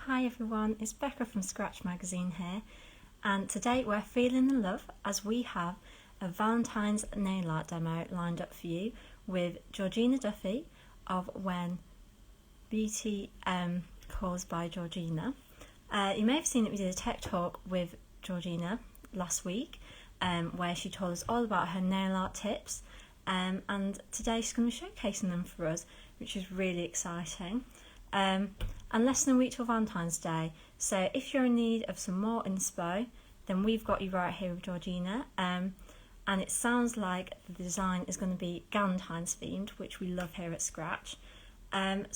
Hi everyone, it's Becca from Scratch Magazine here, and today we're feeling the love as we have a Valentine's nail art demo lined up for you with Georgina Duffy of When Beauty Calls by Georgina. You may have seen that we did a tech talk with Georgina last week where she told us all about her nail art tips, and today she's going to be showcasing them for us, which is really exciting. And less than a week till Valentine's Day, so if you're in need of some more inspo, then we've got you right here with Georgina, and it sounds like the design is going to be Galentine's themed, which we love here at Scratch. And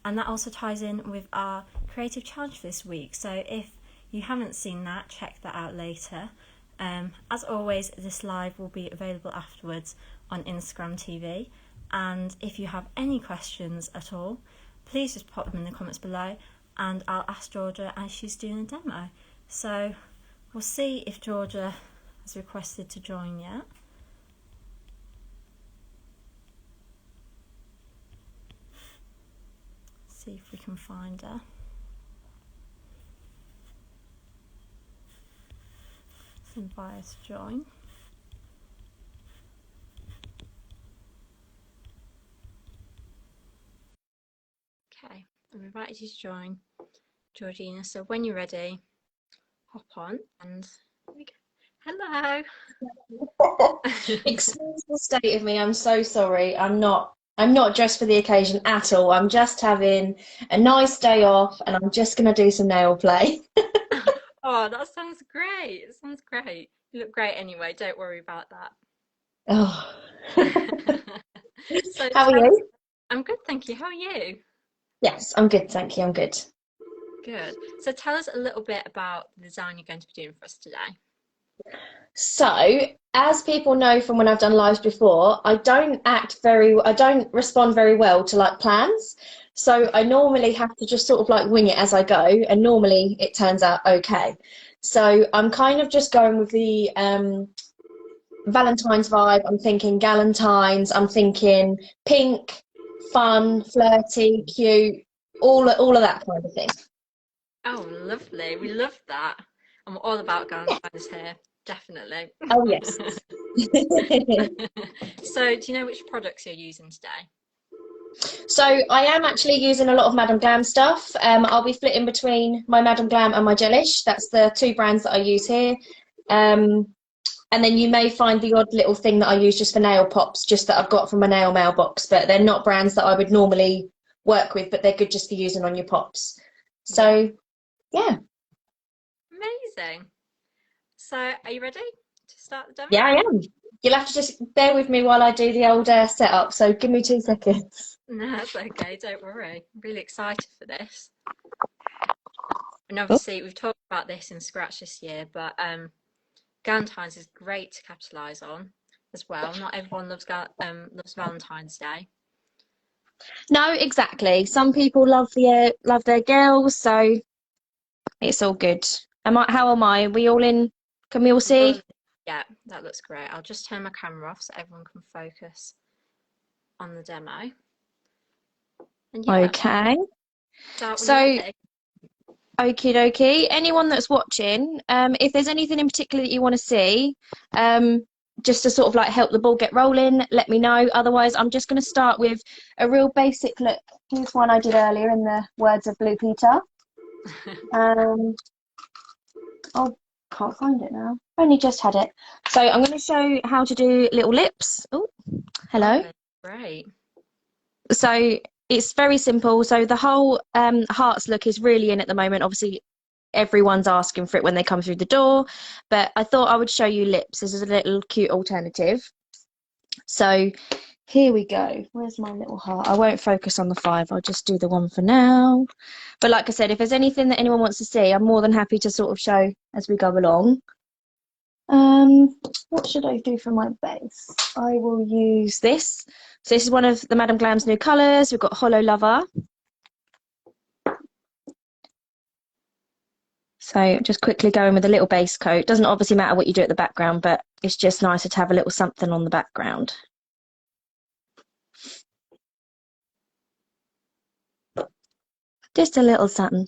that also ties in with our creative challenge for this week, so if you haven't seen that, check that out later. As always, this live will be available afterwards on Instagram TV, and if you have any questions at all, please just pop them in the comments below and I'll ask Georgia as she's doing a demo. So we'll see if Georgia has requested to join yet. See if we can find her. Let's invite her to join. Okay, I've invited you to join, Georgina, so when you're ready, hop on and there we go. Hello! Excuse the state of me, I'm so sorry. I'm not dressed for the occasion at all. I'm just having a nice day off and I'm just gonna do some nail play. Oh, that sounds great. It sounds great. You look great anyway, don't worry about that. Oh. So How are you? I'm good, thank you. How are you? Yes, I'm good, thank you. I'm good. Good. So tell us a little bit about the design you're going to be doing for us today. So, as people know from when I've done lives before, I don't respond very well to like plans. So I normally have to just sort of like wing it as I go, and normally it turns out okay. So I'm kind of just going with the Valentine's vibe. I'm thinking Galentines. I'm thinking pink, fun, flirty, cute, all of that kind of thing. Oh, lovely. We love that. I'm all about Yeah. Galentine's here, definitely. Oh yes. So, do you know which products you're using today? So I am actually using a lot of Madam Glam stuff. I'll be flitting between my Madam Glam and my Gelish. That's the two brands that I use here. Um, and then you may find the odd little thing that I use just for nail pops, just that I've got from a nail mailbox, but they're not brands that I would normally work with, but they're good just for using on your pops. Yeah, So yeah, amazing. So, are you ready to start the demo? yeah, I am. You'll have to just bear with me while I do the old setup. So give me 2 seconds. No, that's okay, don't worry. I'm really excited for this. And Oh, obviously, we've talked about this in Scratch this year, but Galentine's is great to capitalise on as well. Not everyone loves Valentine's Day. no, exactly. Some people love their girls, so it's all good. Am I? How am I? Are we all in? Can we all You're- see? Yeah, that looks great. I'll just turn my camera off so everyone can focus on the demo. And yeah, Okay. start when you're So, ready. okie dokie. Anyone that's watching, if there's anything in particular that you want to see, um, just to sort of like help the ball get rolling, let me know. Otherwise, I'm just going to start with a real basic look. Here's one I did earlier in the words of Blue Peter. Um, oh, can't find it now. Only just had it. So I'm going to show you how to do little lips. Oh, Oh, hello. that's great. So it's very simple. So the whole hearts look is really in at the moment. Obviously, everyone's asking for it when they come through the door, but I thought I would show you lips. This is a little cute alternative. So here we go. Where's my little heart? I won't focus on the 5. I'll just do the 1 for now. But like I said, if there's anything that anyone wants to see, I'm more than happy to sort of show as we go along. What should I do for my base? I will use this. So this is one of the Madam Glam's new colours. We've got Hollow Lover. So just quickly going with a little base coat. Doesn't obviously matter what you do at the background, but it's just nicer to have a little something on the background. Just a little something.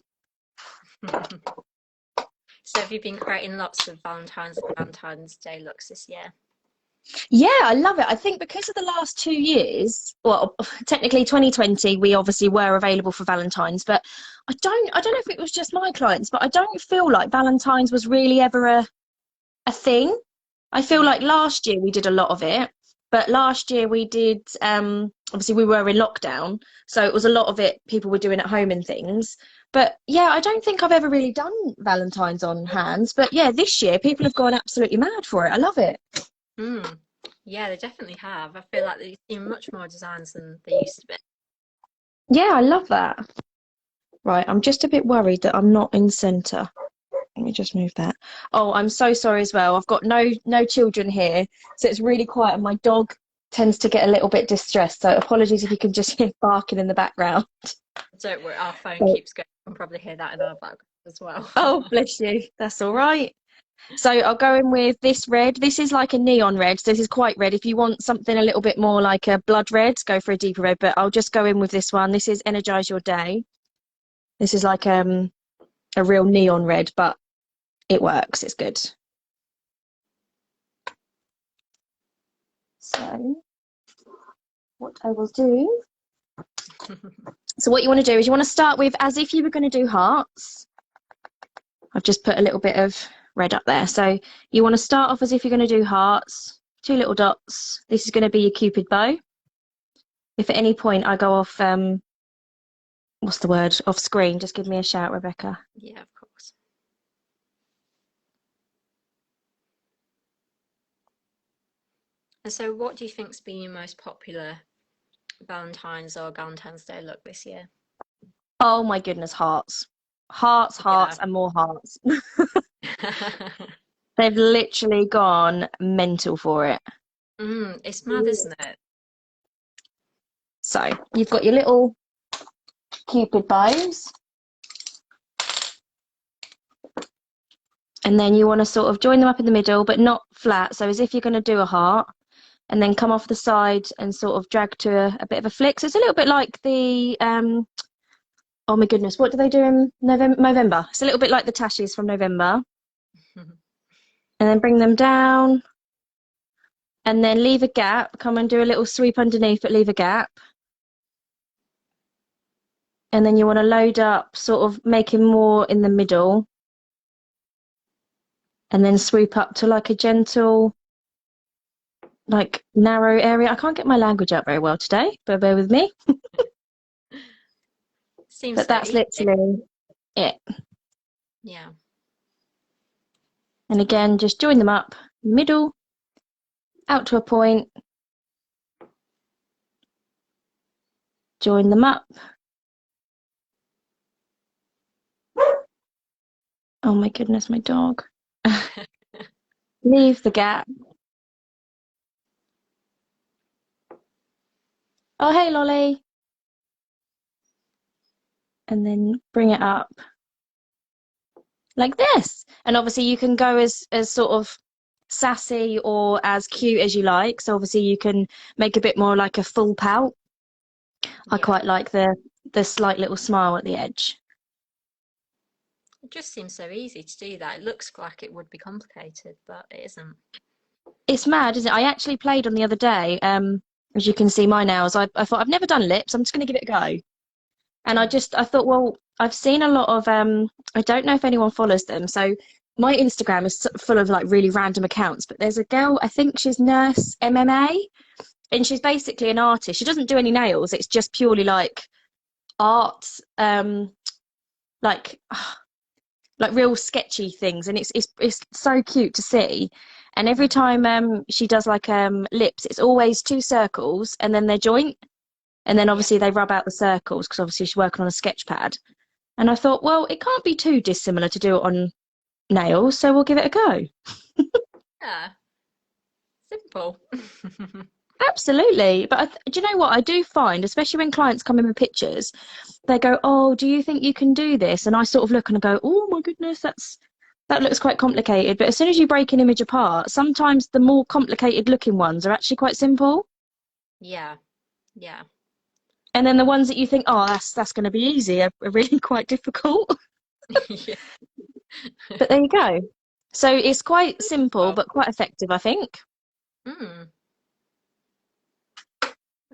So have you been creating lots of Valentine's Day looks this year? Yeah, I love it. I think because of the last 2 years, well, technically 2020, we obviously were available for Valentine's, but I don't know if it was just my clients, but I don't feel like Valentine's was really ever a thing. I feel Yeah. like last year we did a lot of it, but last year we did, obviously we were in lockdown, so it was a lot of it people were doing at home and things. But yeah, I don't think I've ever really done Valentine's on hands. But yeah, this year people have gone absolutely mad for it. I love it. Mm. Yeah, they definitely have. I feel like they've seen much more designs than they used to be. Yeah, I love that. Right, I'm just a bit worried that I'm not in centre. Let me just move that. Oh, I'm so sorry as well. I've got no children here, so it's really quiet, and my dog tends to get a little bit distressed. So apologies if you can just hear barking in the background. Don't worry, our phone So- keeps going. You can probably hear that in our background as well. oh, bless you. That's all right. So I'll go in with this red. This is like a neon red, so this is quite red. If you want something a little bit more like a blood red, go for a deeper red, but I'll just go in with this one. This is Energize Your Day. This is like a real neon red, but it works. It's good. So what I will do. So what you want to do is you want to start with as if you were going to do hearts. I've just put a little bit of red up there. So you want to start off as if you're going to do hearts, 2 little dots. This is going to be your Cupid bow. If at any point I go off, what's the word, off screen, just give me a shout, Rebecca. Yeah, of course. And so what do you think's been your most popular Valentine's or Galentine's Day look this year? Oh my goodness, hearts. Hearts, Yeah. hearts, and more hearts. They've literally gone mental for it. It's mad, isn't it? So you've got your little Cupid bows. And then you want to sort of join them up in the middle, but not flat. So as if you're going to do a heart, and then come off the side and sort of drag to a bit of a flick. So it's a little bit like the, oh my goodness, what do they do in November? It's a little bit like the Tashies from November. And then bring them down, and then leave a gap. Come and do a little sweep underneath, but leave a gap. And then you want to load up, sort of making more in the middle. And then sweep up to like a gentle, like narrow area. I can't get my language out very well today, but bear with me. Seems But so that's easy. literally it. Yeah. And again, just join them up, middle, out to a point, join them up. Oh my goodness, my dog. Leave the gap. Oh, hey, Lolly. And then bring it up like this. And obviously you can go as sort of sassy or as cute as you like. So obviously you can make a bit more like a full pout. I Yeah. quite like the slight little smile at the edge. It just seems so easy to do that. It looks like it would be complicated, but it isn't. It's mad, isn't it? I actually played on the other day. As you can see my nails, I thought I've never done lips. I'm just going to give it a go. And I thought, well, I've seen a lot of I don't know if anyone follows them. So my Instagram is full of like really random accounts, but there's a girl, I think she's Nurse MMA, and she's basically an artist. She doesn't do any nails. It's just purely like art, like like real sketchy things, and it's so cute to see. And every time she does like lips, it's always 2 circles and then they're joint, and then Yeah. obviously they rub out the circles because obviously she's working on a sketch pad. And I thought, well, it can't be too dissimilar to do it on nails, so we'll give it a go. Yeah. Simple. Absolutely. But do you know what I do find, especially when clients come in with pictures, they go, oh, do you think you can do this? And I sort of look and I go, oh my goodness, that looks quite complicated. But as soon as you break an image apart, sometimes the more complicated looking ones are actually quite simple. Yeah. Yeah. And then the ones that you think, oh, that's going to be easy are really quite difficult. Yeah. But there you go. So it's quite simple, Well, but quite effective, I think. mm,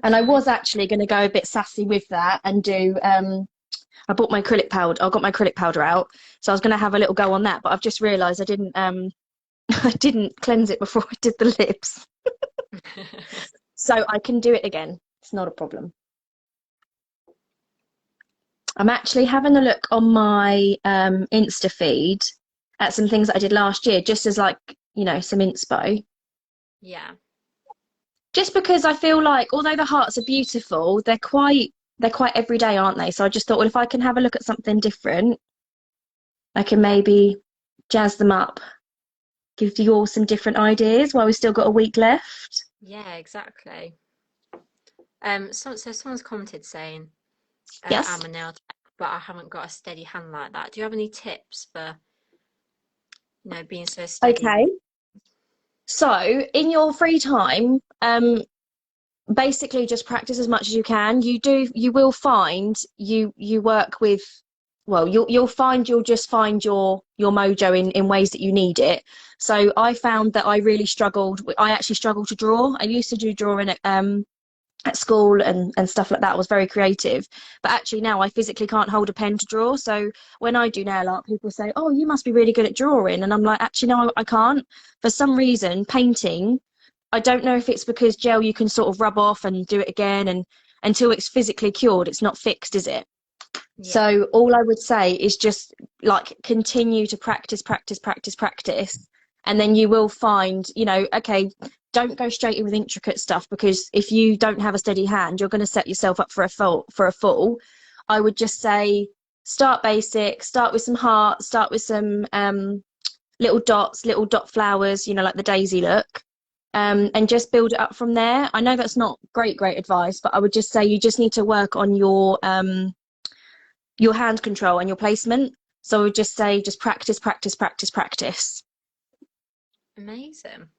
And I okay. was actually going to go a bit sassy with that and do, I bought my acrylic powder, I got my acrylic powder out. So I was going to have a little go on that, but I've just realised I didn't, I didn't cleanse it before I did the lips. So I can do it again. It's not a problem. I'm actually having a look on my Insta feed at some things that I did last year, just as like, some inspo. Yeah. Just because I feel like although the hearts are beautiful, they're quite everyday, aren't they? So I just thought, well, if I can have a look at something different, I can Yeah. maybe jazz them up, give you all some different ideas while we've still got a week left. Yeah, exactly. So someone's commented saying, Yes. I'm a nail tech, but I haven't got a steady hand like that. Do you have any tips for, being so steady Okay. with? So in your free time, basically just practice as much as you can. You will find you work with, well, you'll just find your mojo in ways that you need it. So I found that I actually struggled to draw. I used to do drawing at school and stuff like that. I was very creative, but actually now I physically can't hold a pen to draw. So when I do nail art, people say, oh, you must be really good at drawing, and I'm like, actually no, I can't. For some reason, painting, I don't know if it's because gel you can sort of rub off and do it again, and until it's physically cured, it's not fixed, is it? Yeah. So all I would say is just like continue to practice, practice, practice, practice, and then you will find, okay, don't go straight in with intricate stuff, because if you don't have a steady hand, you're going to set yourself up for a fall. I would just say start basic, start with some hearts, start with some little dots, little dot flowers, like the daisy look, and just build it up from there. I know that's not great advice, but I would just say you just need to work on your hand control and your placement. So I would just say just practice, practice, practice, practice. Amazing.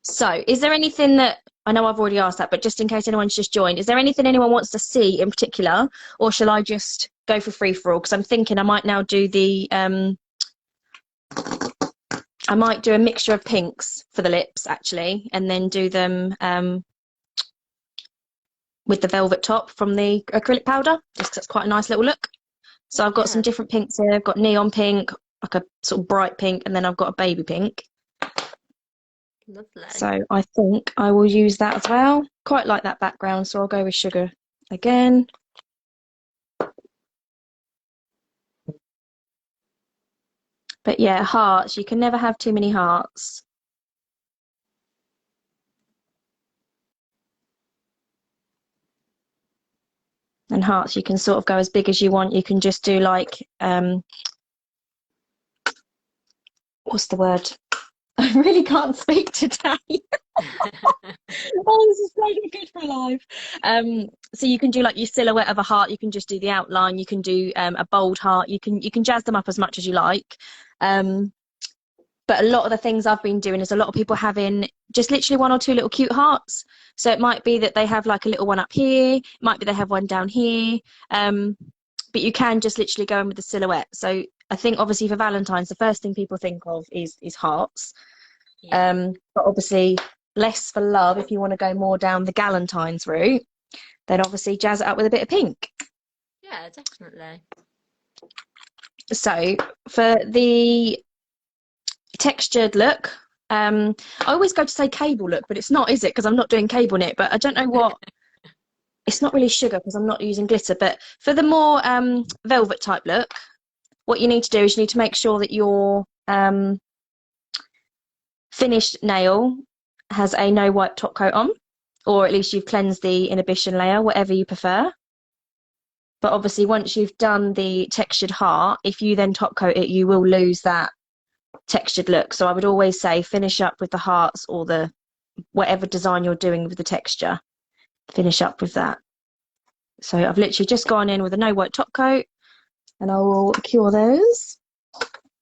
So is there anything that, I know I've already asked that, but just in case anyone's just joined, is there anything anyone wants to see in particular, or shall I just go for free for all? Because I'm thinking I might now do I might do a mixture of pinks for the lips actually, and then do them with the velvet top from the acrylic powder, just 'cause that's quite a nice little look. So I've got some Yeah, different pinks here. I've got neon pink, like a sort of bright pink, and then I've got a baby pink. lovely. So I think I will use that as well. Quite like that background, so I'll go with sugar again. But yeah, hearts. You can never have too many hearts. And hearts, you can sort of go as big as you want. You can just do like, what's the word? I really can't speak today. Oh, this is so good for live. So you can do like your silhouette of a heart. You can just do the outline. You can do a bold heart. You can jazz them up as much as you like. But a lot of the things I've been doing is a lot of people having just literally one or two little cute hearts. So it might be that they have like a little one up here. It might be they have one down here. But you can just literally go in with the silhouette. So I think obviously for Valentine's, the first thing people think of is hearts. Yeah, But obviously less for love, if you want to go more down the Galentine's route, then obviously jazz it up with a bit of pink. yeah, definitely. So for the textured look, I always go to say cable look, but it's not, is it? Because I'm not doing cable knit, but I don't know what, it's not really sugar because I'm not using glitter. But for the more velvet type look, what you need to do is you need to make sure that your finished nail has a no wipe top coat on, or at least you've cleansed the inhibition layer, whatever you prefer. But obviously once you've done the textured heart, if you then top coat it, you will lose that textured look. So I would always say finish up with the hearts or the whatever design you're doing with the texture, finish up with that. So I've literally just gone in with a no white top coat, and I will cure those,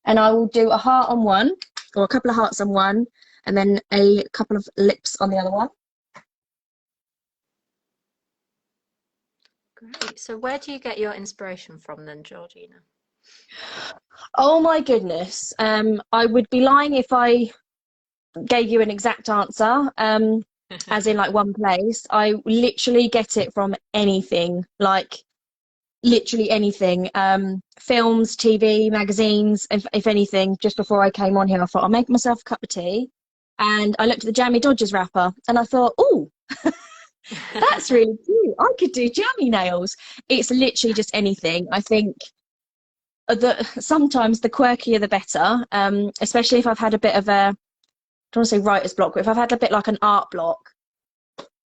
and I will do a heart on one, or a couple of hearts on one, and then a couple of lips on the other one. Great. So where do you get your inspiration from then, Georgina? Oh my goodness. I would be lying if I gave you an exact answer, as in like one place. I literally get it from anything, like literally anything. Films, TV, magazines, if anything. Just before I came on here, I thought I'll make myself a cup of tea. And I looked at the Jammy Dodgers wrapper and I thought, oh, that's really cute. I could do jammy nails. It's literally just anything. I think sometimes the quirkier the better, especially if I've had a bit of a, I don't want to say writer's block, but if I've had a bit like an art block,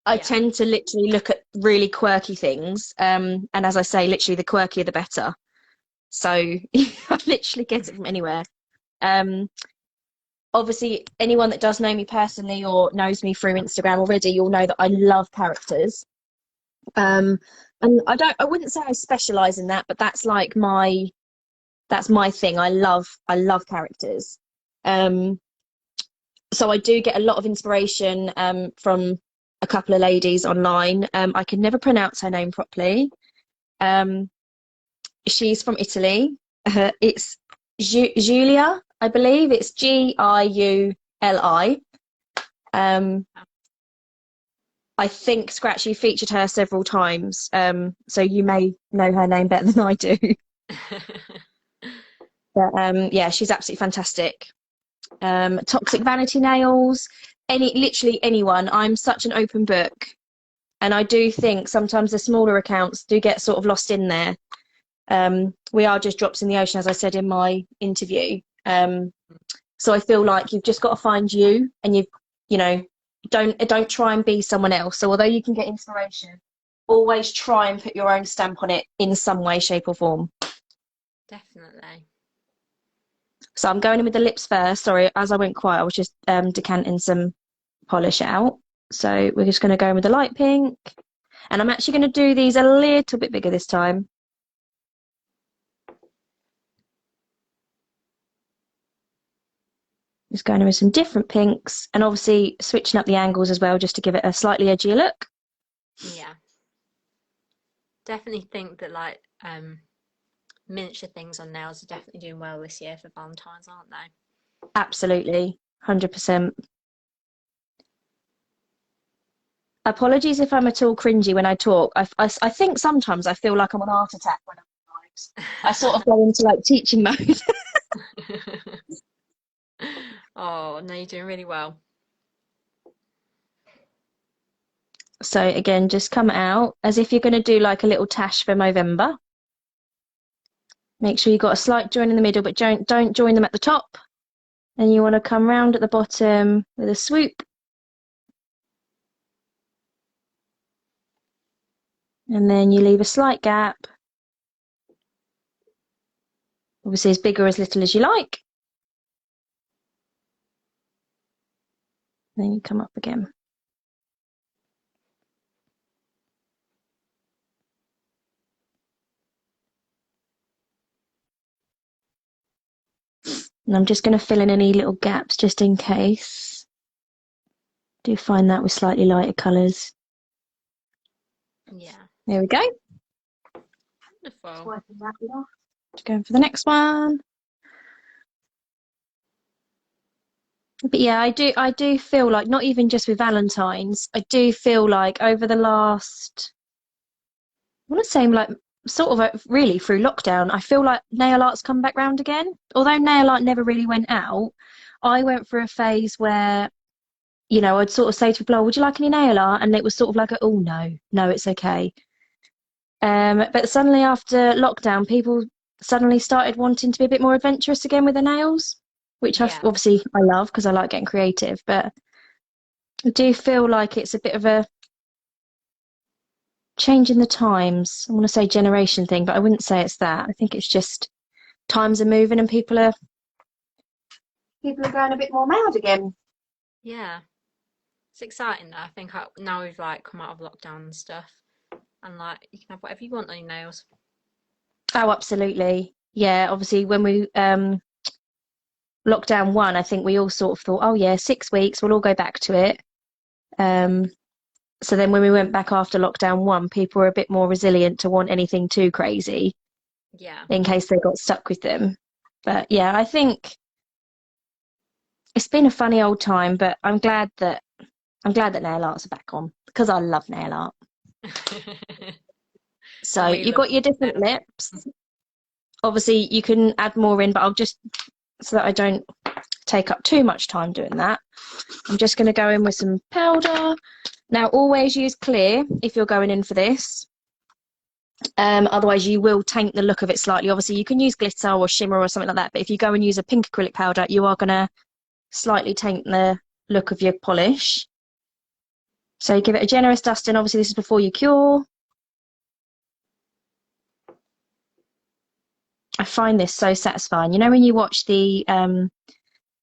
I Yeah. tend to literally look at really quirky things. And as I say, literally the quirkier the better. So I literally get it from anywhere. Um, Obviously, anyone that does know me personally or knows me through Instagram already, you'll know that I love characters. And I wouldn't say I specialize in that, but that's my thing. I love characters. Um, so I do get a lot of inspiration from a couple of ladies online. I can never pronounce her name properly. Um, she's from Italy. It's Giulia, I believe. It's Giuli. Um, I think Scratchy featured her several times. So you may know her name better than I do. But yeah, she's absolutely fantastic. Toxic Vanity Nails, literally anyone. I'm such an open book, and I do think sometimes the smaller accounts do get sort of lost in there. We are just drops in the ocean, as I said in my interview. So I feel like you've just got to find you, and you know, don't try and be someone else. So although you can get inspiration, always try and put your own stamp on it in some way, shape, or form. Definitely. So I'm going in with the lips first. Sorry, as I went quiet, I was just decanting some polish out. So we're just going to go in with the light pink. And I'm actually going to do these a little bit bigger this time. Just going in with some different pinks and obviously switching up the angles as well just to give it a slightly edgier look. Yeah. Definitely think that like miniature things on nails are definitely doing well this year for Valentine's, aren't they? Absolutely, 100%. Apologies if I'm at all cringy when I talk. I think sometimes I feel like I'm on heart attack when I'm lives. I sort of go into like teaching mode. Oh, no, you're doing really well. So again, just come out as if you're going to do like a little tash for Movember. Make sure you've got a slight join in the middle, but don't join them at the top. And you want to come round at the bottom with a swoop. And then you leave a slight gap. Obviously as big or as little as you like. Then you come up again. And I'm just going to fill in any little gaps just in case. Do find that with slightly lighter colours. Yeah. There we go. Wonderful. Just going for the next one. But yeah, I do feel like, not even just with Valentine's, I do feel like over the last, I want to say like sort of really through lockdown, I feel like nail art's come back round again. Although nail art never really went out, I went through a phase where, you know, I'd sort of say to people, oh, would you like any nail art? And it was sort of like, oh no, it's okay. But suddenly after lockdown, people suddenly started wanting to be a bit more adventurous again with their nails, which Yeah. obviously I love because I like getting creative. But I do feel like it's a bit of a change in the times. I want to say generation thing, but I wouldn't say it's that. I think it's just times are moving and people are going a bit more mad again. Yeah. It's exciting though. I think now we've like come out of lockdown and stuff, and like you can have whatever you want on your nails. Oh, absolutely. Yeah, obviously when we lockdown one, I think we all sort of thought, oh yeah, 6 weeks, we'll all go back to it. So then when we went back after lockdown 1, people were a bit more resilient to want anything too crazy Yeah. in case they got stuck with them. But yeah, I think it's been a funny old time, but I'm glad that nail arts are back on because I love nail art. So And we you've love got your different nail art. lips. Obviously, you can add more in, but I'll just, so that I don't take up too much time doing that, I'm just going to go in with some powder. Now, always use clear if you're going in for this. Otherwise, you will taint the look of it slightly. Obviously, you can use glitter or shimmer or something like that, but if you go and use a pink acrylic powder, you are going to slightly taint the look of your polish. So give it a generous dusting. Obviously, this is before you cure. I find this so satisfying. You know, when you watch the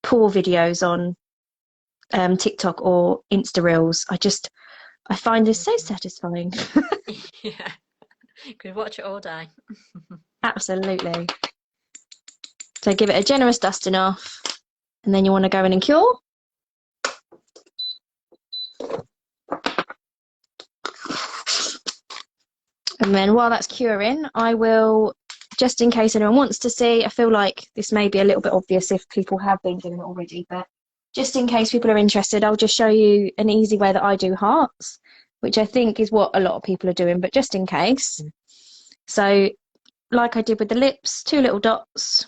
pour videos on TikTok or Insta Reels, I find this so Mhm. satisfying. Yeah. Could watch it all day. Absolutely. So give it a generous dusting off, and then you want to go in and cure. And then while that's curing, I will, just in case anyone wants to see, I feel like this may be a little bit obvious if people have been doing it already, but just in case people are interested, I'll just show you an easy way that I do hearts, which I think is what a lot of people are doing, but just in case. So like I did with the lips, 2 little dots.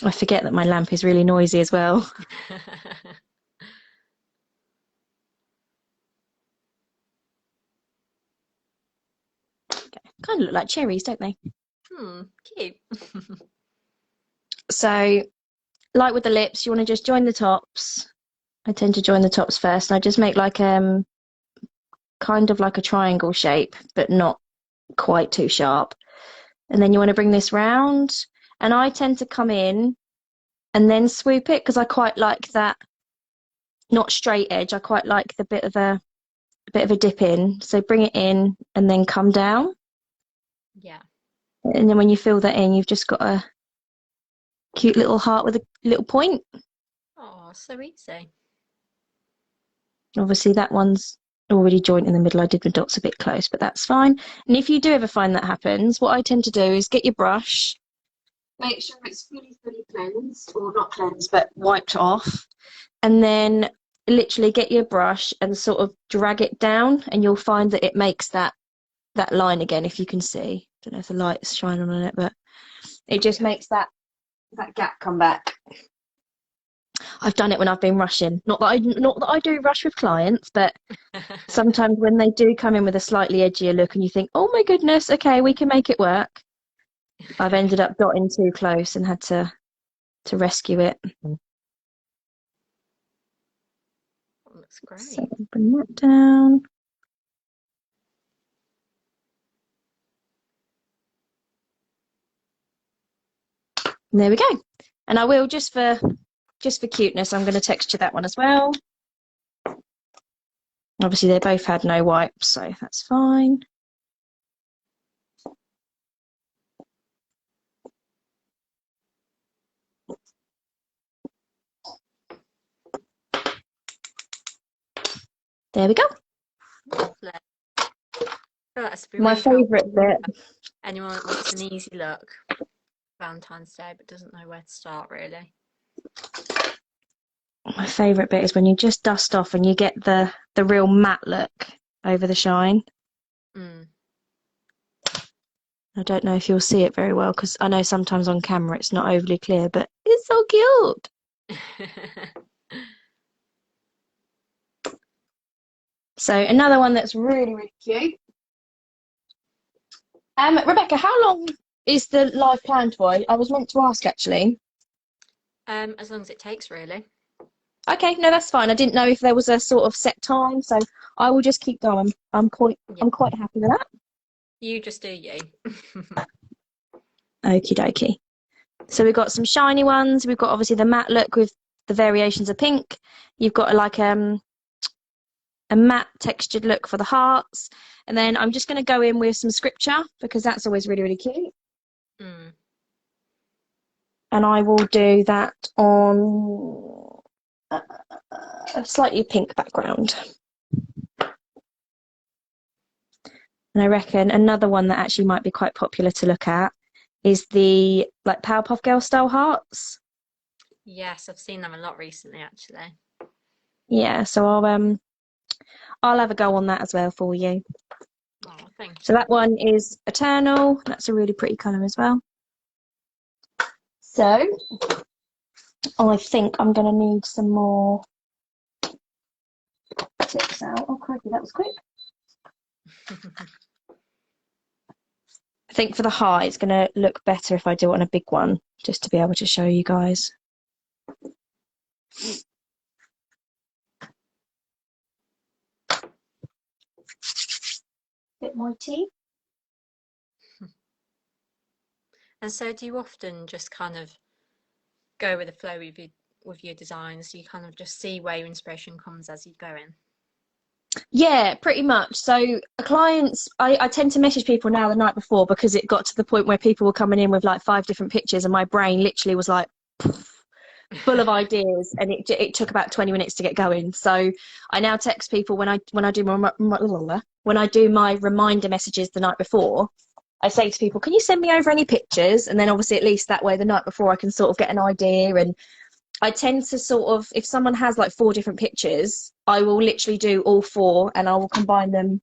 I forget that my lamp is really noisy as well. Kind of look like cherries, don't they? Cute. So like with the lips, you want to just join the tops. I tend to join the tops first, and I just make like kind of like a triangle shape, but not quite too sharp. And then you want to bring this round, and I tend to come in and then swoop it because I quite like that, not straight edge. I quite like the bit of a dip in. So bring it in and then come down. Yeah. And then when you fill that in, you've just got a cute little heart with a little point. Oh, so easy. Obviously, that one's already joined in the middle. I did the dots a bit close, but that's fine. And if you do ever find that happens, what I tend to do is get your brush, make sure it's fully cleansed, or not cleansed, but wiped off, and then literally get your brush and sort of drag it down, and you'll find that it makes that line again, if you can see. I don't know if the light's shining on it, but it just makes that gap come back. I've done it when I've been rushing. Not that I do rush with clients, but sometimes when they do come in with a slightly edgier look and you think, oh my goodness, okay, we can make it work. I've ended up dotting too close and had to rescue it. Looks So great. bring that down. And there we go. And I will, just for cuteness, I'm going to texture that one as well. Obviously, they both had no wipes, so that's fine. There we go. Lovely. Oh, that's be My really helpful. favourite bit. Anyone that wants an easy look, Valentine's Day, but doesn't know where to start really. My favourite bit is when you just dust off and you get the real matte look over the shine. Mm. I don't know if you'll see it very well because I know sometimes on camera it's not overly clear, but it's so cute. So another one that's really, really cute. Rebecca, how long is the live planned for? I was meant to ask actually. As long as it takes, really. Okay, no, that's fine. I didn't know if there was a sort of set time, so I will just keep going. I'm quite Yeah, I'm quite happy with that. you just do you. Okie dokie. So we've got some shiny ones. We've got obviously the matte look with the variations of pink. You've got like a matte textured look for the hearts. And then I'm just going to go in with some scripture because that's always really, really cute. Mm. and I will do that on a slightly pink background. And I reckon another one that actually might be quite popular to look at is the like Powerpuff Girl style hearts. Yes, I've seen them a lot recently, actually. Yeah, so I'll have a go on that as well for you. Oh, thank So you. that one is Eternal. That's a really pretty colour as well. So I think I'm going to need some more tips out. Oh, crikey, that was quick. I think for the heart, it's going to look better if I do it on a big one, just to be able to show you guys. Bit mighty. And so do you often just kind of go with the flow with your designs? You kind of just see where your inspiration comes as you go in? Yeah, pretty much. So clients, I tend to message people now the night before because it got to the point where people were coming in with like 5 different pictures and my brain literally was like full of ideas, and it took about 20 minutes to get going. So I now text people when I do when I do my reminder messages the night before. I say to people, can you send me over any pictures? And then obviously at least that way the night before I can sort of get an idea. And I tend to sort of, if someone has like 4 different pictures, I will literally do all 4 and I will combine them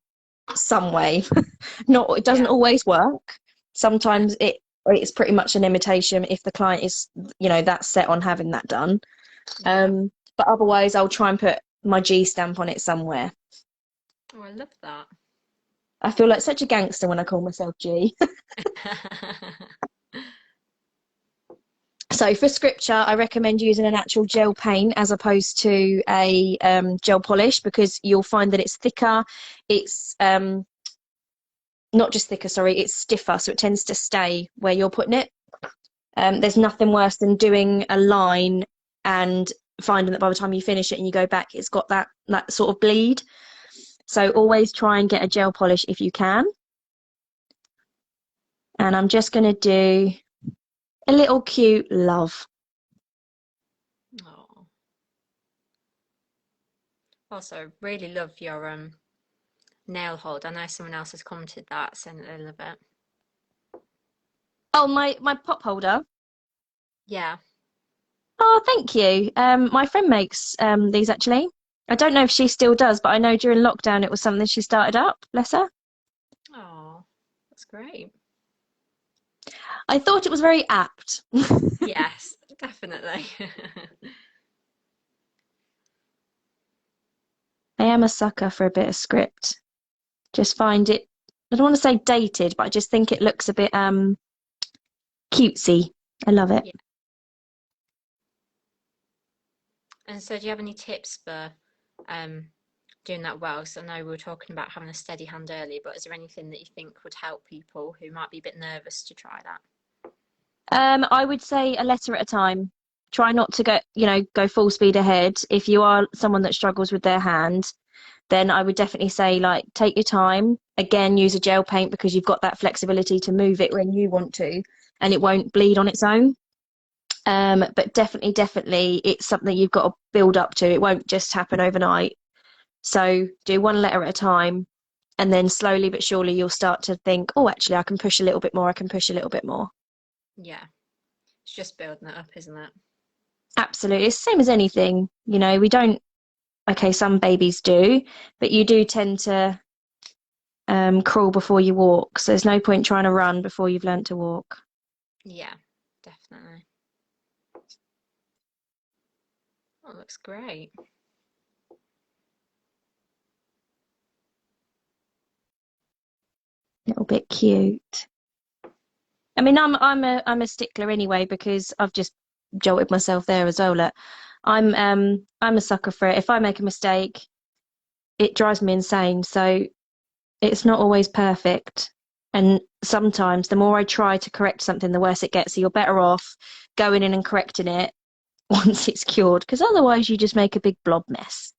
some way. Not, it doesn't Yeah, always work. Sometimes it's pretty much an imitation if the client is, that's set on having that done. yeah. But otherwise I'll try and put my G stamp on it somewhere. Oh, I love that. I feel like such a gangster when I call myself G. So for scripture, I recommend using an actual gel paint as opposed to a gel polish, because you'll find that it's thicker. It's not just thicker, sorry, it's stiffer, so it tends to stay where you're putting it. There's nothing worse than doing a line and finding that by the time you finish it and you go back, it's got that sort of bleed. So always try and get a gel polish if you can. And I'm just going to do a little cute love. Oh. Also, really love your nail hold. I know someone else has commented that, saying that they love it. Oh, my pop holder. Yeah. Oh, thank you. My friend makes these actually. I don't know if she still does, but I know during lockdown it was something she started up. Bless her. Oh, that's great. I thought it was very apt. Yes, definitely. I am a sucker for a bit of script. Just find it, I don't want to say dated, but I just think it looks a bit cutesy. I love it. Yeah. And so, do you have any tips for um, doing that well? So, I know we were talking about having a steady hand earlier, but is there anything that you think would help people who might be a bit nervous to try that? I would say a letter at a time. Try not to go full speed ahead. If you are someone that struggles with their hand, then I would definitely say like take your time. Again, use a gel paint because you've got that flexibility to move it when you want to, and it won't bleed on its own. But definitely, it's something you've got to build up to. It won't just happen overnight. So do one letter at a time, and then slowly but surely you'll start to think, oh, actually, I can push a little bit more. I can push a little bit more. Yeah, it's just building it up, isn't it? Absolutely. It's the same as anything. We don't, okay, some babies do, but you do tend to crawl before you walk. So there's no point trying to run before you've learnt to walk. Yeah, definitely. Oh, looks great. A little bit cute. I mean, I'm a stickler anyway because I've just jolted myself there as well. Look, I'm a sucker for it. If I make a mistake, it drives me insane. So it's not always perfect. And sometimes the more I try to correct something, the worse it gets. So you're better off going in and correcting it once it's cured, because otherwise you just make a big blob mess.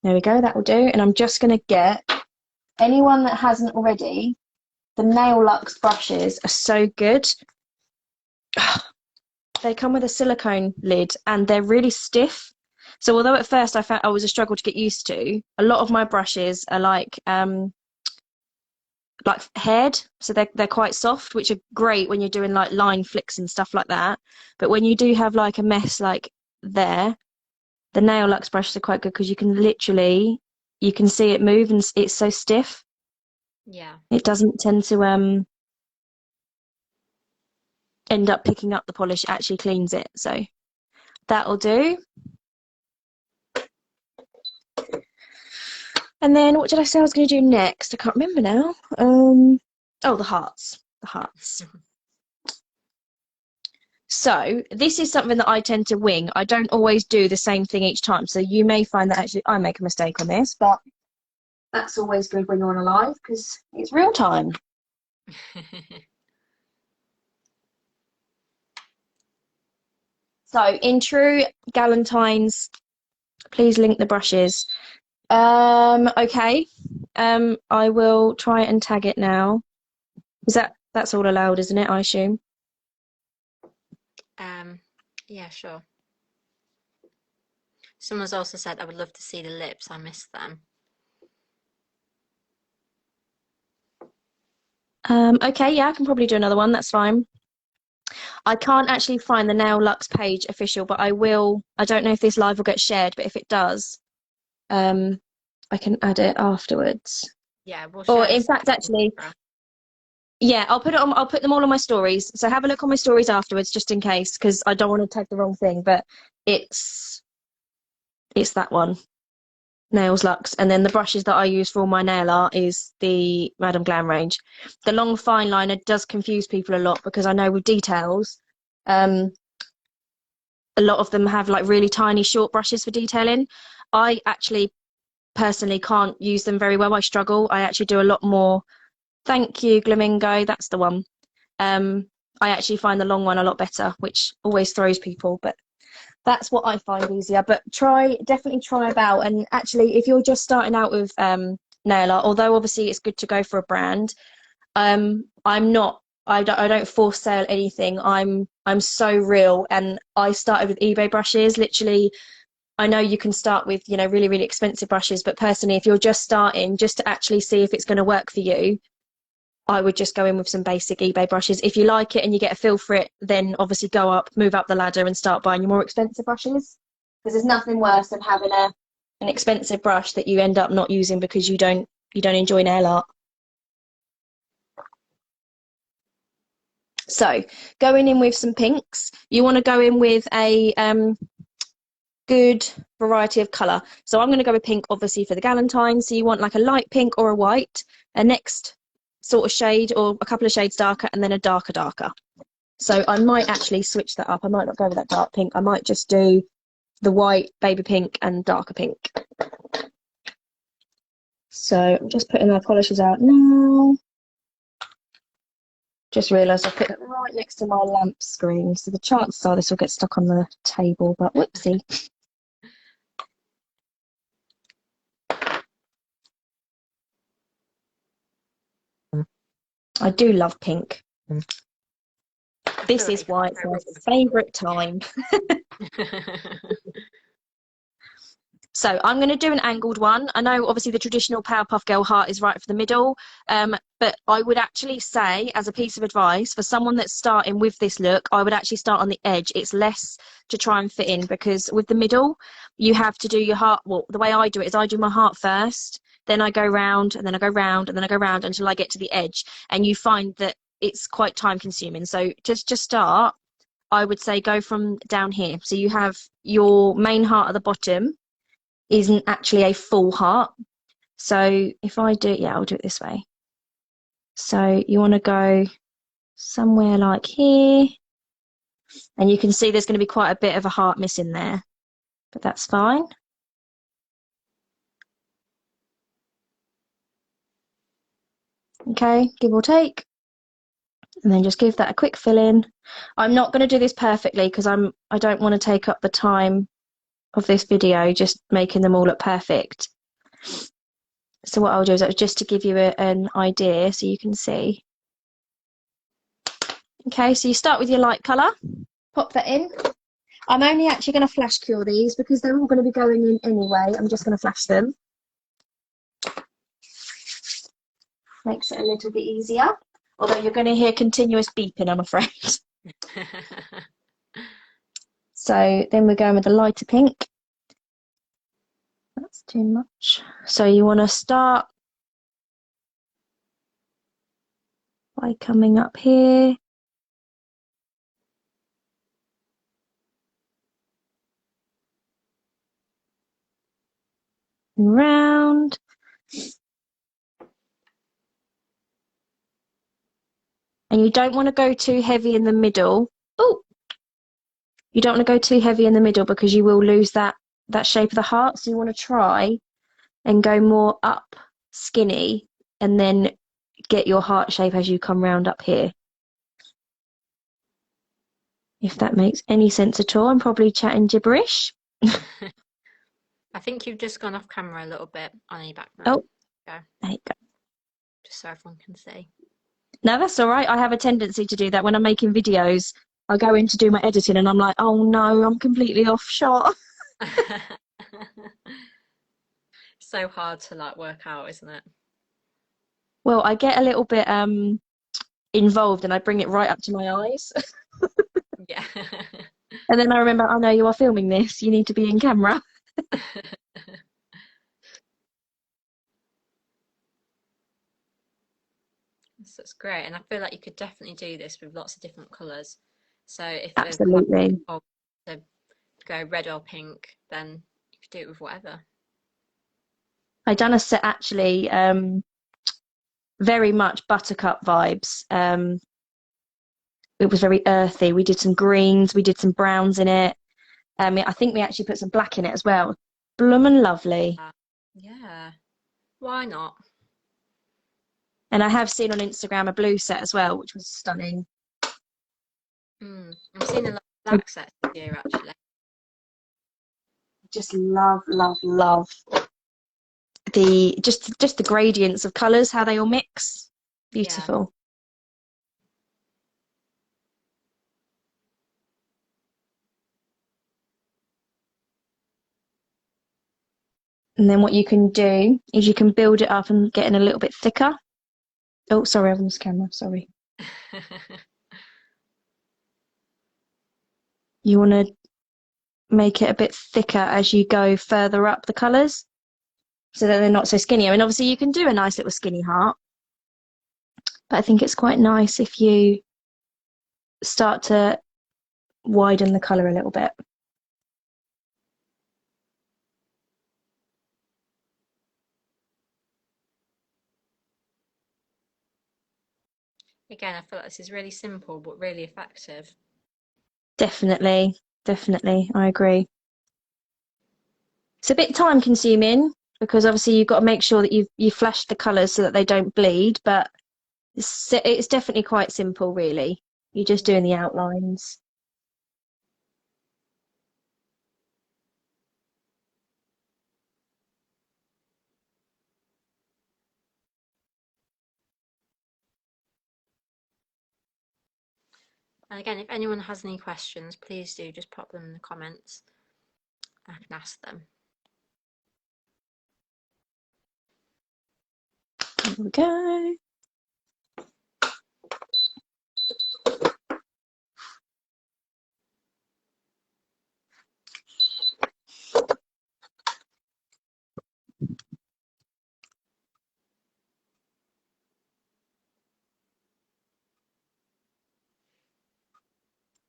There we go, that will do. And I'm just going to get anyone that hasn't already the Nail Lux brushes are so good. They come with a silicone lid and they're really stiff. So although at first I found I was a struggle to get used to, a lot of my brushes are like haired, so they're quite soft, which are great when you're doing like line flicks and stuff like that. But when you do have like a mess like there, the Nail Lux brushes are quite good because you can see it move and it's so stiff. Yeah. It doesn't tend to end up picking up the polish, it actually cleans it. So that'll do. And then what did I say I was going to do next? I can't remember now. Oh, the hearts. The hearts. So this is something that I tend to wing. I don't always do the same thing each time. So you may find that actually I make a mistake on this, but that's always good when you're on a live because it's real time. So in true Galentine's, please link the brushes. Okay. I will try and tag it now. That's all allowed, isn't it, I assume? Yeah, sure. Someone's also said I would love to see the lips. I missed them. Okay, yeah, I can probably do another one. That's fine. I can't actually find the Nail Lux page official, but I will. I don't know if this live will get shared, but if it does, I can add it afterwards. Yeah, we'll Or share in fact, actually, yeah, I'll put it on. I'll put them all on my stories. So have a look on my stories afterwards, just in case, because I don't want to tag the wrong thing. But it's that one, Nails Lux, and then the brushes that I use for all my nail art is the Madam Glam range. The long fine liner does confuse people a lot because I know with details, a lot of them have like really tiny short brushes for detailing. I actually personally can't use them very well. I struggle. I actually do a lot more. Thank you, Glamingo. That's the one. I actually find the long one a lot better, which always throws people, but that's what I find easier. But definitely try about. And actually, if you're just starting out with nail art, although obviously it's good to go for a brand, I don't force sale anything. I'm so real, and I started with eBay brushes. Literally, I know you can start with really really expensive brushes, but personally, if you're just starting, just to actually see if it's going to work for you, I would just go in with some basic eBay brushes. If you like it and you get a feel for it, then obviously move up the ladder and start buying your more expensive brushes. Because there's nothing worse than having an expensive brush that you end up not using because you don't enjoy nail art. So going in with some pinks, you want to go in with a good variety of colour. So I'm going to go with pink, obviously, for the Galentine. So you want like a light pink or a white, a next sort of shade or a couple of shades darker, and then a darker. So I might actually switch that up. I might not go with that dark pink. I might just do the white, baby pink, and darker pink. So I'm just putting my polishes out now. Just realised I put it right next to my lamp screen, so the chances are this will get stuck on the table, but whoopsie. I do love pink. This is why it's my favourite time. So I'm going to do an angled one. I know obviously the traditional Powerpuff Girl heart is right for the middle, but I would actually say, as a piece of advice, for someone that's starting with this look, I would actually start on the edge. It's less to try and fit in, because with the middle, you have to do your heart. Well, the way I do it is I do my heart first, then I go round, and then I go round, and then I go round until I get to the edge. And you find that it's quite time consuming. So just start, I would say go from down here. So you have your main heart at the bottom, isn't actually a full heart. So if I do it, I'll do it this way. So you want to go somewhere like here, and you can see there's going to be quite a bit of a heart missing there, but that's fine. Okay, give or take, and then just give that a quick fill in. I'm not going to do this perfectly because I don't want to take up the time of this video just making them all look perfect. So what I'll do is just to give you an idea so you can see. Okay, so you start with your light colour, pop that in. I'm only actually going to flash cure these because they're all going to be going in anyway. I'm just going to flash them. Makes it a little bit easier. Although you're going to hear continuous beeping, I'm afraid. So then we're going with the lighter pink. That's too much. So you want to start by coming up here. And round. And you don't want to go too heavy in the middle. Oh, you don't want to go too heavy in the middle because you will lose that shape of the heart. So you want to try and go more up skinny and then get your heart shape as you come round up here. If that makes any sense at all. I'm probably chatting gibberish. I think you've just gone off camera a little bit on your background. Oh, go. There you go. Just so everyone can see. No, that's all right. I have a tendency to do that when I'm making videos. I go in to do my editing and I'm like, oh no, I'm completely off shot. So hard to like work out, isn't it? Well, I get a little bit involved and I bring it right up to my eyes. Yeah. And then I remember, oh no, you are filming this. You need to be in camera. That's great, and I feel like you could definitely do this with lots of different colours. So if there's Absolutely. to go red or pink, then you could do it with whatever. I done a set actually, very much buttercup vibes. It was very earthy. We did some greens, we did some browns in it. I think we actually put some black in it as well. Bloomin' lovely. Yeah, why not? And I have seen on Instagram a blue set as well, which was stunning. I'm seeing a lot of black sets here actually. Just love, love, love the just the gradients of colours, how they all mix. Beautiful. And then what you can do is you can build it up and get in a little bit thicker. Oh, sorry, I've lost camera, sorry. You want to make it a bit thicker as you go further up the colours so that they're not so skinny. I mean, obviously you can do a nice little skinny heart, but I think it's quite nice if you start to widen the colour a little bit. Again, I feel like this is really simple but really effective. Definitely, definitely, I agree. It's a bit time consuming because obviously you've got to make sure that you flash the colours so that they don't bleed, but it's definitely quite simple, really. You're just doing the outlines. And again, if anyone has any questions, please do just pop them in the comments. I can ask them. There we go.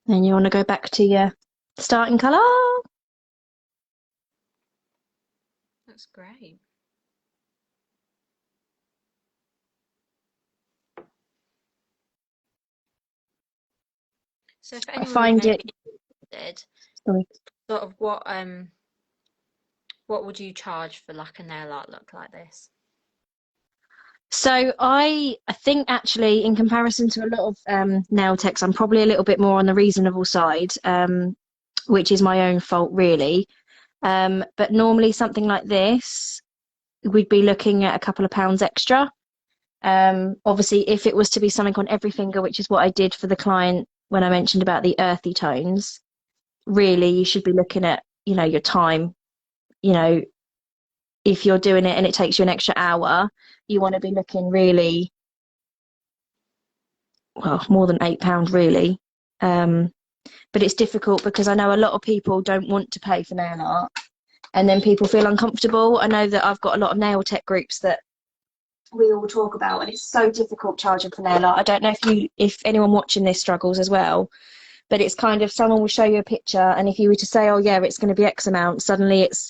Then you want to go back to your starting colour. That's great. So if I anyone find may it. be interested, Sorry. sort of what would you charge for like a nail art look like this? So I think actually, in comparison to a lot of nail techs, I'm probably a little bit more on the reasonable side, which is my own fault, really. But normally something like this, we'd be looking at a couple of pounds extra. Obviously, if it was to be something on every finger, which is what I did for the client when I mentioned about the earthy tones, really you should be looking at, your time. You know, if you're doing it and it takes you an extra hour, you want to be looking really, well, more than £8 really. But it's difficult because I know a lot of people don't want to pay for nail art, and then people feel uncomfortable. I know that I've got a lot of nail tech groups that we all talk about, and it's so difficult charging for nail art. I don't know if anyone watching this struggles as well, but it's kind of, someone will show you a picture, and if you were to say, oh yeah, it's going to be X amount, suddenly it's,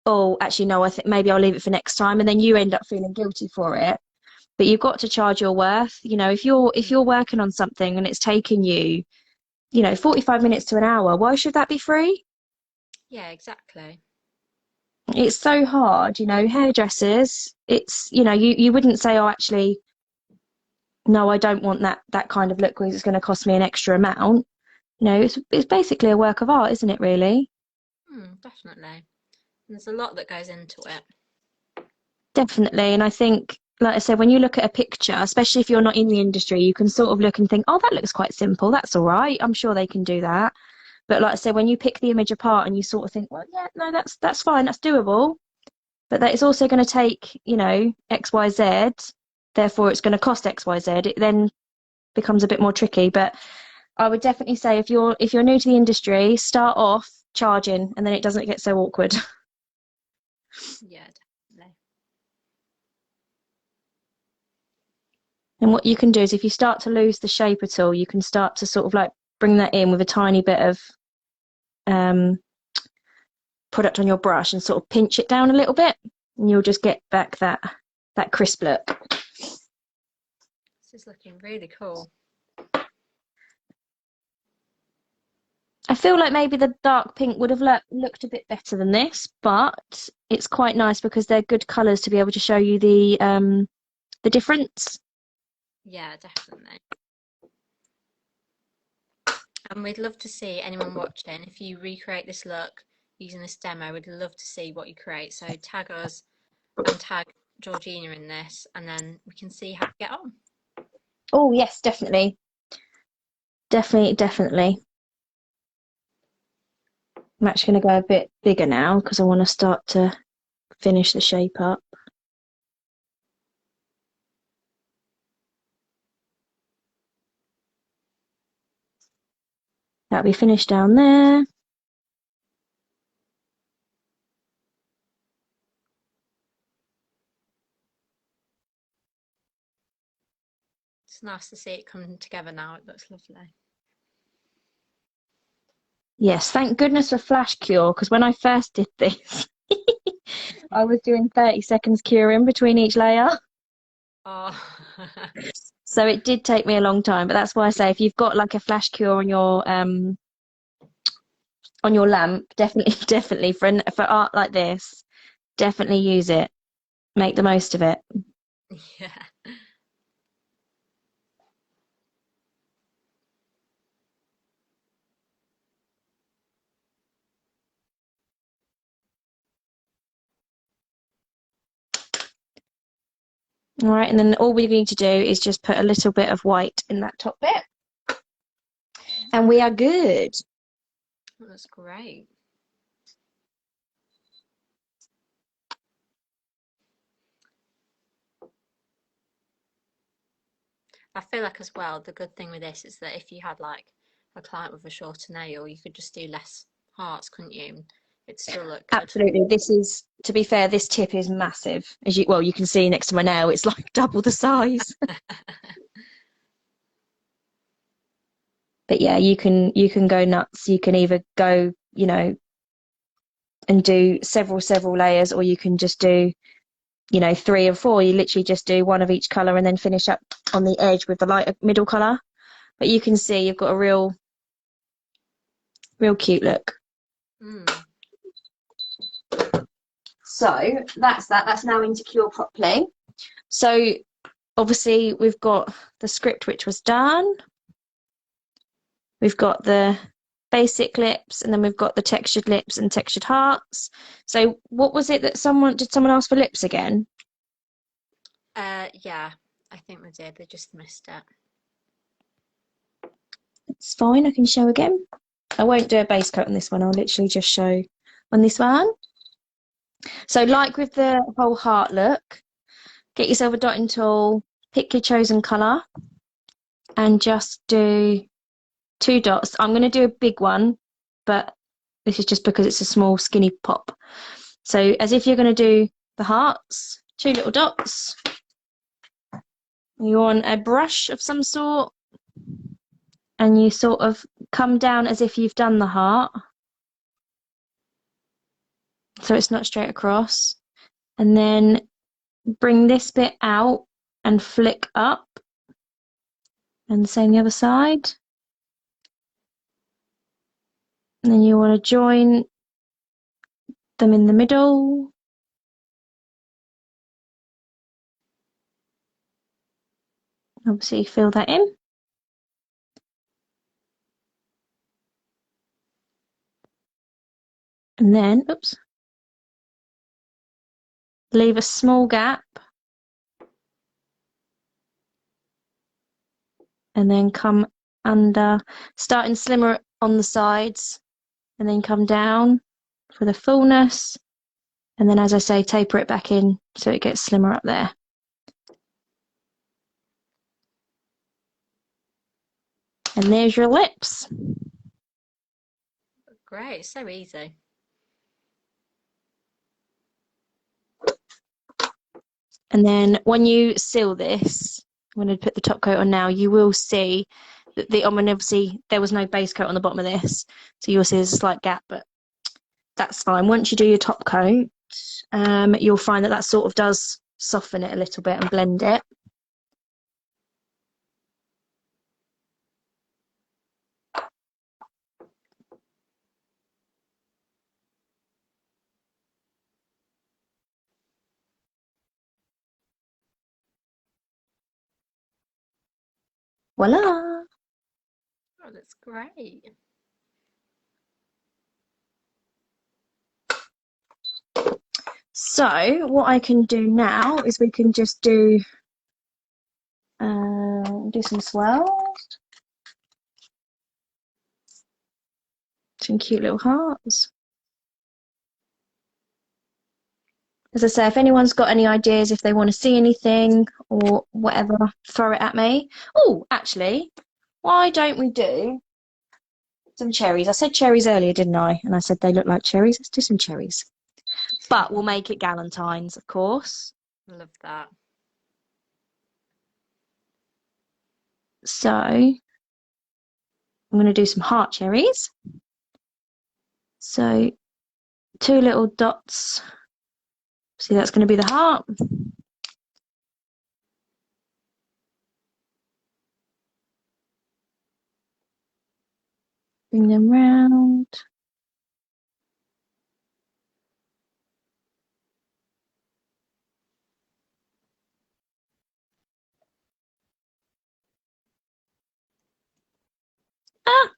oh, actually no, I think maybe I'll leave it for next time, and then you end up feeling guilty for it. But you've got to charge your worth. If you're working on something and it's taking you, 45 minutes to an hour, why should that be free? Yeah, exactly. It's so hard, hairdressers. It's, you wouldn't say, oh, actually, no, I don't want that kind of look because it's going to cost me an extra amount. It's basically a work of art, isn't it, really? Definitely. There's a lot that goes into it. Definitely. And I think, like I said, when you look at a picture, especially if you're not in the industry, you can sort of look and think, oh, that looks quite simple. That's all right. I'm sure they can do that. But like I said, when you pick the image apart and you sort of think, well, yeah, no, that's fine. That's doable. But that is also going to take, X, Y, Z. Therefore, it's going to cost X, Y, Z. It then becomes a bit more tricky. But I would definitely say if you're new to the industry, start off charging, and then it doesn't get so awkward. Yeah, definitely. And what you can do is, if you start to lose the shape at all, you can start to sort of like bring that in with a tiny bit of product on your brush and sort of pinch it down a little bit, and you'll just get back that crisp look. This is looking really cool. I feel like maybe the dark pink would have looked a bit better than this, but it's quite nice because they're good colours to be able to show you the difference. Yeah, definitely. And we'd love to see anyone watching, if you recreate this look using this demo, we'd love to see what you create. So tag us and tag Georgina in this, and then we can see how we get on. Oh yes, definitely. Definitely. I'm actually going to go a bit bigger now because I want to start to finish the shape up. That'll be finished down there. It's nice to see it come together now. It looks lovely. Yes, thank goodness for Flash Cure, because when I first did this, I was doing 30 seconds curing between each layer. Oh, So it did take me a long time, but that's why I say if you've got like a Flash Cure on your lamp, definitely for art like this, definitely use it. Make the most of it. yeah. All right, and then all we need to do is just put a little bit of white in that top bit, and we are good. That's great. I feel like as well, the good thing with this is that if you had like a client with a shorter nail, you could just do less hearts, couldn't you? It'd still look good. Absolutely. This is, to be fair, this tip is massive. You can see next to my nail, it's like double the size. But yeah, you can go nuts. You can either go, and do several layers, or you can just do, 3 or 4. You literally just do one of each color and then finish up on the edge with the lighter middle color. But you can see you've got a real cute look. So that's that. That's now into cure properly. So obviously we've got the script, which was done. We've got the basic lips, and then we've got the textured lips and textured hearts. So what was it that someone ask for lips again? Yeah. I think they did. They just missed it. It's fine, I can show again. I won't do a base coat on this one, I'll literally just show on this one. So like with the whole heart look, get yourself a dotting tool, pick your chosen colour, and just do 2 dots. I'm going to do a big one, but this is just because it's a small skinny pop. So as if you're going to do the hearts, 2 little dots. You want a brush of some sort, and you sort of come down as if you've done the heart, so it's not straight across, and then bring this bit out and flick up, and the same the other side. And then you want to join them in the middle. Obviously fill that in. And then, oops, leave a small gap. And then come under, starting slimmer on the sides, and then come down for the fullness. And then, as I say, taper it back in so it gets slimmer up there. And there's your lips. Great, so easy. And then when you seal this, I'm going to put the top coat on now, you will see that obviously there was no base coat on the bottom of this, so you'll see there's a slight gap, but that's fine. Once you do your top coat, you'll find that that sort of does soften it a little bit and blend it. Voila! Oh, that's great. So what I can do now is we can just do some swirls, some cute little hearts. As I say, if anyone's got any ideas, if they want to see anything or whatever, throw it at me. Oh, actually, why don't we do some cherries? I said cherries earlier, didn't I? And I said they look like cherries. Let's do some cherries. But we'll make it galentines, of course. Love that. So I'm going to do some heart cherries. So 2 little dots. See, that's going to be the heart. Bring them round. Ah!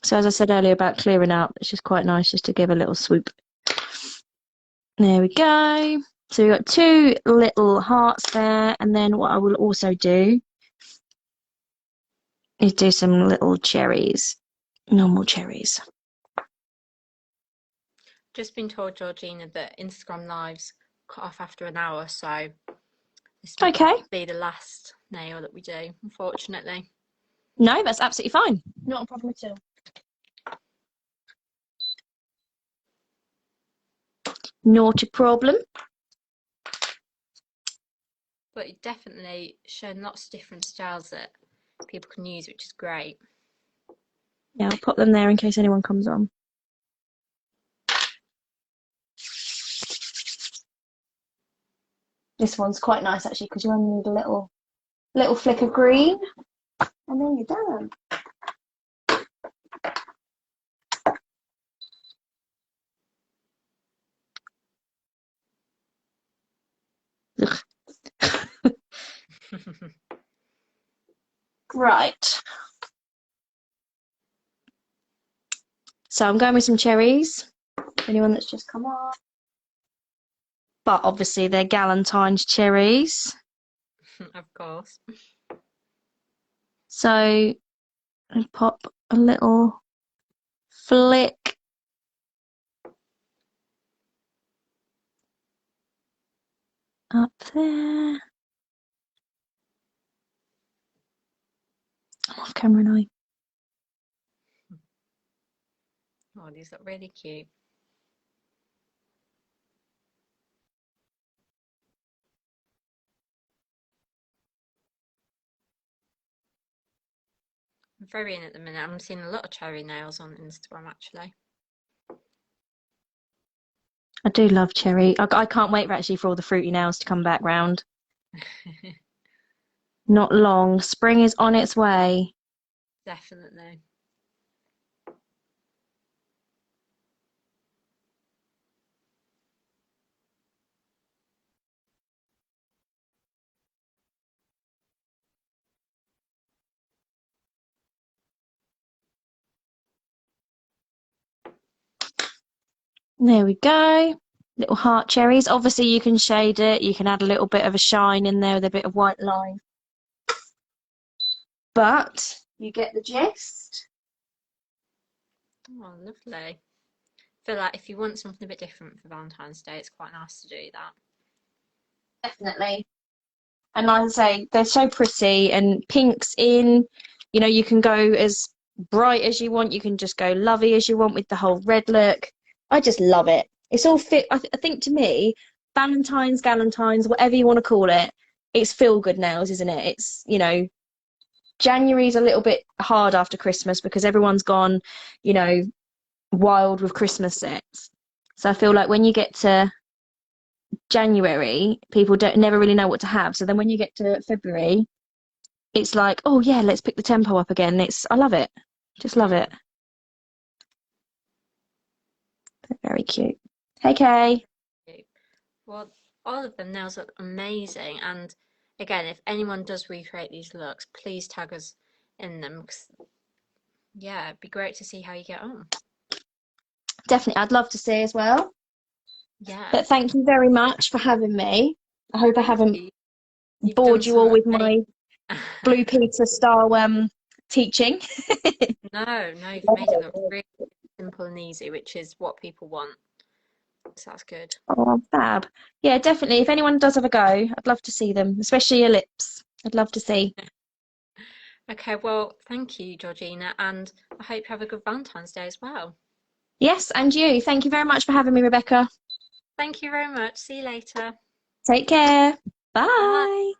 So as I said earlier about clearing out, it's just quite nice just to give a little swoop. There we go. So we've got 2 little hearts there, and then what I will also do is do some little cherries, normal cherries. Just been told, Georgina, that Instagram lives cut off after an hour, so this will be the last nail that we do, unfortunately. No, that's absolutely fine. Not a problem at all. Not a problem. But you've definitely shown lots of different styles that people can use, which is great. Yeah, I'll pop them there in case anyone comes on. This one's quite nice actually because you only need a little flick of green, and then you're done. Right. So I'm going with some cherries. Anyone that's just come on. but obviously they're Galentine's cherries. Of course. So I pop a little flick up there. I'm off camera now. Oh, these look really cute. I'm very in at the minute. I'm seeing a lot of cherry nails on Instagram actually. I do love cherry. I can't wait actually for all the fruity nails to come back round. Not long. Spring is on its way. Definitely. There we go. Little heart cherries. Obviously you can shade it. You can add a little bit of a shine in there with a bit of white line. But you get the gist. Oh, lovely. I feel like if you want something a bit different for Valentine's Day, it's quite nice to do that. Definitely. And like I say, they're so pretty, and pink's in. You know, you can go as bright as you want. You can just go lovey as you want with the whole red look. I just love it. It's all fit. I think to me, Valentine's, Galentine's, whatever you want to call it, it's feel good nails, isn't it? It's, you know, January's a little bit hard after Christmas because everyone's gone, you know, wild with Christmas sets. So I feel like when you get to January, people don't never really know what to have. So then when you get to February, it's like, oh yeah, let's pick the tempo up again. I love it. Just love it. They're very cute. Hey Kay. Cute. Well, all of them nails look amazing. And again, if anyone does recreate these looks, please tag us in them. 'Cause, yeah, it'd be great to see how you get on. Definitely, I'd love to see as well. Yeah, But thank you very much for having me. I hope I thank haven't you. You've done bored you some all with amazing. my Blue Peter style teaching. No, no, you've made it look really simple and easy, which is what people want. So that's good. Oh, fab. Yeah, definitely. If anyone does have a go, I'd love to see them, especially your lips. I'd love to see. Okay, well, thank you, Georgina, and I hope you have a good Valentine's Day as well. Yes, and you. Thank you very much for having me, Rebecca. Thank you very much. See you later. Take care. Bye. Bye.